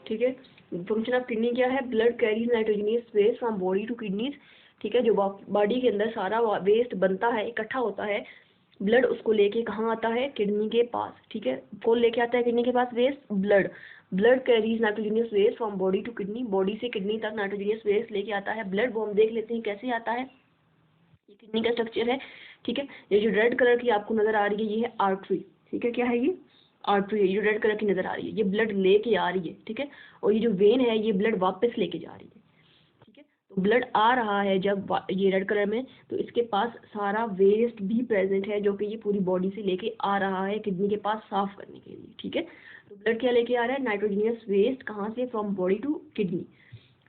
ठीक है। Function of kidney क्या है? Blood carries nitrogenous waste from body to kidneys, ठीक है। जो बॉडी के अंदर सारा वेस्ट बनता है, इकट्ठा होता है, ब्लड उसको लेके कहाँ आता है? किडनी के पास, ठीक है। कौन लेके आता है किडनी के पास waste? Blood. Blood carries nitrogenous waste from body to kidney, body से किडनी तक नाइट्रोजनियस वेस्ट लेके आता है ब्लड। वो हम देख लेते हैं कैसे आता है। ये किडनी का स्ट्रक्चर है, ठीक है। ये जो रेड कलर की आपको नजर आ रही है ये है आर्टरी, ठीक है। क्या है ये? आर्टरी है, ये जो रेड कलर की नजर आ रही है, ये ब्लड लेके आ रही है, ठीक है। और ये जो वेन है ये ब्लड वापस लेके जा रही है, ठीक है। तो ब्लड आ रहा है जब ये रेड कलर में, तो इसके पास सारा वेस्ट भी प्रेजेंट है जो कि ये पूरी बॉडी से लेके आ रहा है किडनी के पास साफ करने के लिए, ठीक है। तो ब्लड क्या लेके आ रहा है? Nitrogenous waste. कहाँ से? फ्रॉम बॉडी टू किडनी,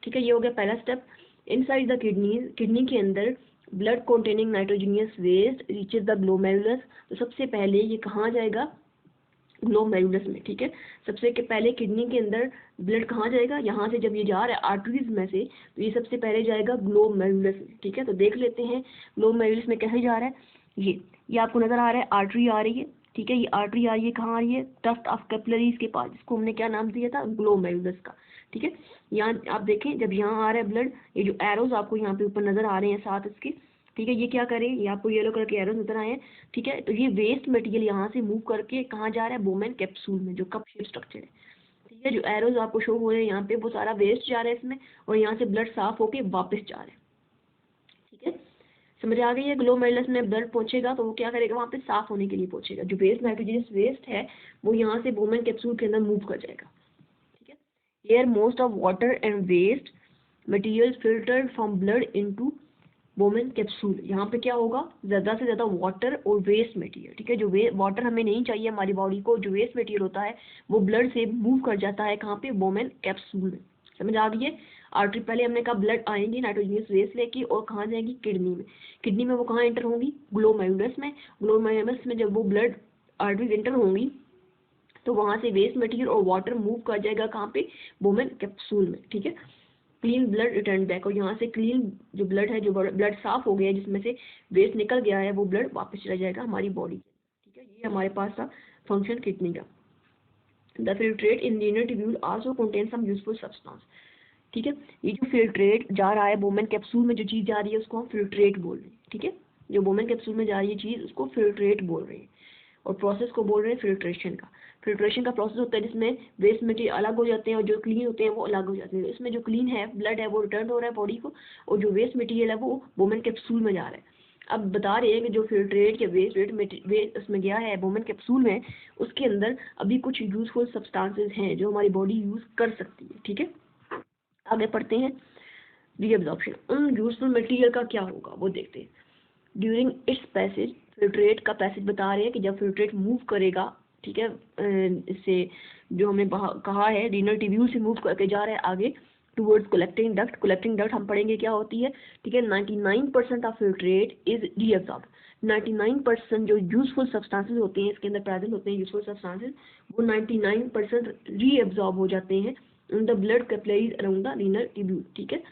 ठीक है। ये हो गया पहला step. Inside the kidney, kidney के अंदर blood containing nitrogenous waste reaches the glomerulus. तो सबसे पहले ये कहाँ जाएगा? ग्लोमेरुलस में, ठीक है। सबसे के पहले किडनी के अंदर ब्लड कहाँ जाएगा? यहाँ से जब ये जा रहा है आर्टरीज में से, तो ये सबसे पहले जाएगा ग्लोमेरुलस में, ठीक है। तो देख लेते हैं ग्लोमेरुलस में कैसे जा रहा है। ये आपको नजर आ रहा है, आर्टरी आ रही है, ठीक है। ये आर्टरी आ रही है, कहाँ आ रही है? टफ्ट ऑफ कैपिलरीज के पास, जिसको हमने क्या नाम दिया था? ग्लोमेरुलस का, ठीक है। यहाँ आप देखें, जब यहाँ आ रहा है ब्लड, ये जो एरोज आपको यहाँ पे ऊपर नजर आ रहे हैं साथ इसके, ठीक है। ये क्या करें? ये आपको येलो कलर के एरोज नजर आए हैं, ठीक है। तो ये वेस्ट मटेरियल यहाँ से मूव करके कहाँ जा रहा है? बोमेन कैप्सूल में, जो कप शेप स्ट्रक्चर है, ठीक है। जो एरोज आपको शो हो रहे हैं यहाँ पे, वो सारा वेस्ट जा रहा है इसमें, और यहाँ से ब्लड साफ होके वापस जा रहा है, ठीक है। समझ आ गई है? ग्लोमेरुलस में ब्लड पहुंचेगा तो वो क्या करेगा? वहाँ पे साफ होने के लिए पहुंचेगा। जो वेस्ट नाइट्रोजनस वेस्ट है वो यहाँ से बोमेन कैप्सूल के अंदर मूव कर जाएगा, ठीक है। Here most of water and waste materials filtered from blood into Bowman capsule. यहाँ पे क्या होगा? ज़्यादा से ज़्यादा वाटर और वेस्ट मटेरियल, ठीक है। जो वाटर हमें नहीं चाहिए हमारी बॉडी को, जो वेस्ट मटेरियल होता है वो ब्लड से मूव कर जाता है कहाँ पे? बोमेन कैप्सूल में। समझ आ गई है? आर्टरी पहले हमने कहा ब्लड आएंगी नाइट्रोजनियस वेस्ट लेके, और कहाँ जाएंगी? किडनी में। किडनी में वो कहाँ एंटर होंगी? ग्लोमेरुलस में। ग्लोमेरुलस में जब वो ब्लड आर्टरीज एंटर होंगी तो वहाँ से वेस्ट मटेरियल और वाटर मूव कर जाएगा कहाँ पे? बोमेन कैप्सूल में, ठीक है। क्लीन ब्लड रिटर्न बैक, और यहाँ से क्लीन जो ब्लड है, जो ब्लड साफ हो गया है, जिसमें से वेस्ट निकल गया है, वो ब्लड वापस चला जाएगा हमारी बॉडी में, ठीक है। ये हमारे पास था फंक्शन किडनी का। The filtrate in renal tubule also contain some useful substance, ठीक है। ये जो फिल्ट्रेट जा रहा है बोमेन कैप्सूल में, जो चीज़ जा रही है उसको हम फिल्ट्रेट बोल रहे हैं, ठीक है। जो बोमेन कैप्सूल में जा रही है चीज़ उसको फिल्ट्रेट बोल रहे हैं, और प्रोसेस को बोल रहे हैं फिल्ट्रेशन का। फिल्ट्रेशन का प्रोसेस होता है जिसमें वेस्ट मटेरियल अलग हो जाते हैं और जो क्लीन होते हैं वो अलग हो जाते हैं। इसमें जो क्लीन है ब्लड है वो रिटर्न हो रहा है बॉडी को, और जो वेस्ट मटेरियल है वो बोमेन कैप्सूल में जा रहा है। अब बता रहे हैं कि जो फिल्ट्रेट या वेस्ट उसमें गया है बोमेन कैप्सूल में, उसके अंदर अभी कुछ यूजफुल सब्सटेंसेस हैं जो हमारी बॉडी यूज कर सकती है, ठीक है। आगे पढ़ते हैं। रीअब्जॉर्प्शन, उन यूजफुल मटेरियल का क्या होगा वो देखते हैं। ड्यूरिंग इट्स पैसेज, फिल्ट्रेट का पैसेज बता रहे हैं कि जब फिल्ट्रेट मूव करेगा, ठीक है, इससे जो हमने कहा है रीनल ट्यूब्यूल से मूव करके जा रहा है आगे towards collecting duct. Collecting duct हम पढ़ेंगे क्या होती है, ठीक है। 99% ऑफ फिल्ट्रेट इज रीअब्सॉर्ब। 99% जो यूजफुल सब्सटेंसेस होते हैं इसके अंदर प्रेजेंट होते हैं, यूजफुल सब्सटेंसेस, वो 99% रीअब्सॉर्ब हो जाते हैं in the blood capillaries around the renal tubule, ठीक है।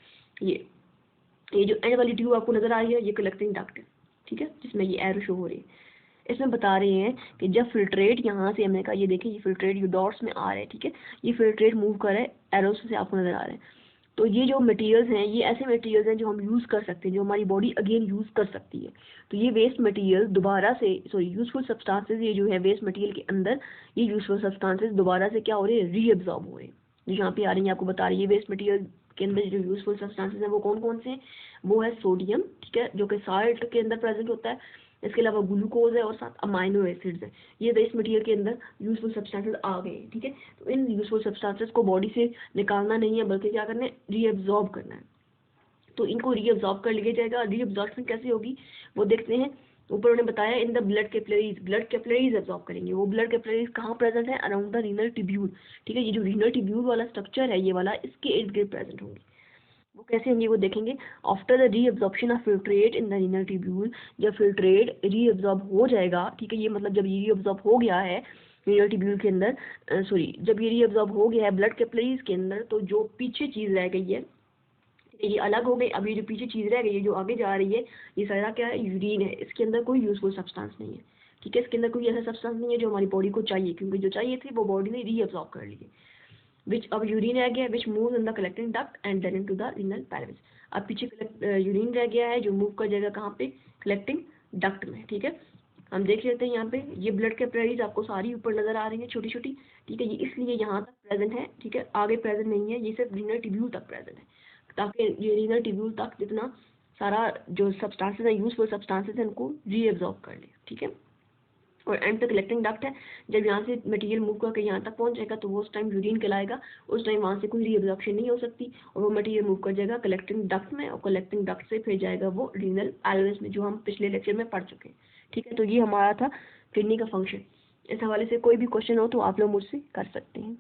ये जो एंड वाली ट्यूब आपको नजर आ रही है ये कलेक्टिंग डक्ट है, ठीक है, जिसमें ये एरो शो हो रही है। इसमें बता रहे हैं कि जब फिल्ट्रेट यहाँ से, हमने कहा ये देखिए ये फिल्ट्रेट ये डॉट्स में आ रहे हैं, ठीक है। ये फिल्ट्रेट मूव कर रहे हैं, एरोस से आपको नजर आ रहे हैं। तो ये जो मटेरियल्स हैं ये ऐसे मटेरियल्स हैं जो हम यूज़ कर सकते हैं, जो हमारी बॉडी अगेन यूज़ कर सकती है। तो ये वेस्ट मटेरियल दोबारा से, सॉरी यूजफुल सब्सटेंसेस, ये जो है वेस्ट मटेरियल के अंदर ये यूजफुल सब्सटेंसेस दोबारा से क्या हो रहे हैं? रीअब्सॉर्ब हो रहे हैं। जो यहाँ पे आ रही है आपको बता रही है वेस्ट मटेरियल के अंदर जो यूजफुल सब्सटेंसेस हैं वो कौन कौन से हैं? वो है सोडियम, ठीक है, जो कि साल्ट के अंदर प्रेजेंट होता है। इसके अलावा ग्लूकोज है और साथ अमाइनो एसिड्स है। ये वेस्ट मटेरियल के अंदर यूजफुल सब्सटेंसेस आ गए हैं, ठीक है। तो इन यूजफुल सब्सटेंसेस को बॉडी से निकालना नहीं है बल्कि क्या करना है? रीअब्सॉर्ब करना है। तो इनको रीअब्सॉर्ब कर लिया जाएगा। रीअब्सॉर्प्शन कैसे होगी वो देखते हैं। ऊपर उन्होंने बताया in the blood capillaries, blood capillaries absorb करेंगे। वो ब्लड कैपिलरीज कहाँ प्रेजेंट है? अराउंड द रीनल ट्यूब्यूल, ठीक है। ये जो रीनल ट्यूब्यूल वाला स्ट्रक्चर है ये वाला, इसके इर्द गिर्द प्रेजेंट होंगे। वो कैसे होंगे वो देखेंगे। After the reabsorption of filtrate in the renal tubule, जब फिल्ट्रेट रीअब्सॉर्ब हो जाएगा, ठीक है, ये मतलब जब ये रीअब्सॉर्ब हो गया है रीनल ट्यूब्यूल के अंदर, सॉरी जब ये रीअब्सॉर्ब हो गया है ब्लड कैपिलरीज के अंदर, तो जो पीछे चीज़ रह गई है ये अलग हो गई। अब ये जो पीछे चीज़ रह गई है जो आगे जा रही है, ये सारा क्या है? यूरिन है। इसके अंदर कोई यूजफुल सब्सटेंस नहीं है, ठीक है। इसके अंदर कोई ऐसा सब्सटेंस नहीं है जो हमारी बॉडी को चाहिए, क्योंकि जो चाहिए थी वो बॉडी ने रीअब्सॉर्ब कर लिए। विच अब यूरिन रह गया which move in the collecting duct and then into the renal pelvis. अब पीछे यूरिन रह गया है जो मूव कर जाएगा कहाँ पे, कलेक्टिंग डक्ट में। ठीक है, हम देख लेते हैं यहाँ पे ये ब्लड कैपिलरीज आपको सारी ऊपर नजर आ रही हैं छोटी छोटी। ठीक है, ये इसलिए यहाँ तक प्रेजेंट है। ठीक है, आगे प्रेजेंट नहीं है, ये सिर्फ रीनल ट्यूब्यूल तक प्रेजेंट है, ताकि ये रीनल ट्यूब्यूल तक जितना सारा जो सब्सटेंसेस हैं, यूजफुल सब्सटेंसेस हैं, उनको रीएब्जॉर्ब कर ले। ठीक है, और एंड तक कलेक्टिंग डक्ट है, जब यहाँ से मटेरियल मूव करके यहाँ तक पहुँच जाएगा तो वो उस टाइम यूरिन कहलाएगा, उस टाइम वहाँ से कोई रीएब्जॉर्प्शन नहीं हो सकती और वो मटेरियल मूव कर जाएगा कलेक्टिंग डक्ट में, और कलेक्टिंग डक्ट से फिर जाएगा वो रीनल पेल्विस में, जो हम पिछले लेक्चर में पढ़ चुके हैं। ठीक है, तो ये हमारा था किडनी का फंक्शन। इस हवाले से कोई भी क्वेश्चन हो तो आप लोग मुझसे कर सकते हैं।